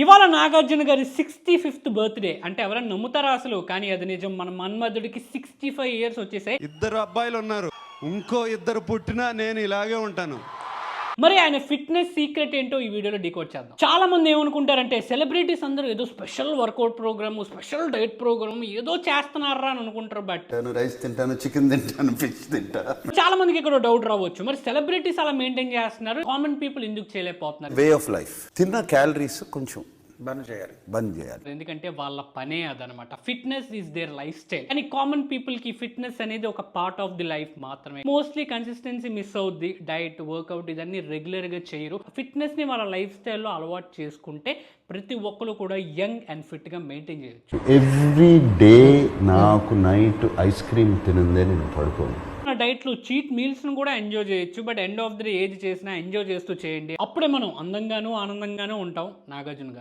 ఇవాళ నాగార్జున గారి 65th birthday. అంటే ఎవరైనా నమ్ముతారా అసలు? కానీ అది నిజం. మన మన్మధుడికి 65 ఇయర్స్ వచ్చేసాయి. ఇద్దరు అబ్బాయిలు ఉన్నారు, ఇంకో ఇద్దరు పుట్టినా నేను ఇలాగే ఉంటాను. మరి ఆయన ఫిట్నెస్ సీక్రెట్ ఏంటో ఈ వీడియోలో డీకోడ్ చేద్దాం. చాలా మంది ఏమనుకుంటారంటే సెలబ్రిటీస్ అందరూ ఏదో special workout program, special diet program ఏదో చేస్తున్నారా అని అనుకుంటారు. బట్ రైస్ తింటాను, చికెన్ తింటాను, ఫిష్ తింటాను. చాలా మందికి ఇక్కడ డౌట్ రావచ్చు, మరి సెలబ్రిటీస్ అలా మెయింటైన్ చేస్తున్నారు, కామన్ పీపుల్ ఎందుకు చేయలేకపోతున్నారు? Way of life. తిన్న క్యాలరీస్ కొంచెం బంద్ చేయాలి. ఎందుకంటే వాళ్ళ పనే అదనమాట. Fitness is their life style. కానీ కామన్ పీపుల్ కి ఫిట్నెస్ అనేది ఒక పార్ట్ ఆఫ్ ది లైఫ్ మాత్రమే. మోస్ట్లీ కన్సిస్టెన్సీ మిస్ అవుద్ది. డైట్, వర్కౌట్ ఇదన్నీ రెగ్యులర్ గా చేయరు. ఫిట్నెస్ ని వాళ్ళ లైఫ్ స్టైల్లో అలవాటు చేసుకుంటే ప్రతి ఒక్కరు కూడా యంగ్ అండ్ ఫిట్ గా మెయింటైన్ చేయొచ్చు. ఎవ్రీ డే నాకు నైట్ ఐస్ క్రీమ్ తినందే నేను పడుకోను. డైట్ లో చీట్ మీల్స్ ను కూడా ఎంజాయ్ చేయొచ్చు. But end of the day ఏది చేసినా ఎంజాయ్ చేస్తూ చేయండి. అప్పుడే మనం అందంగాను ఆనందంగానూ ఉంటాం. నాగార్జున గారు.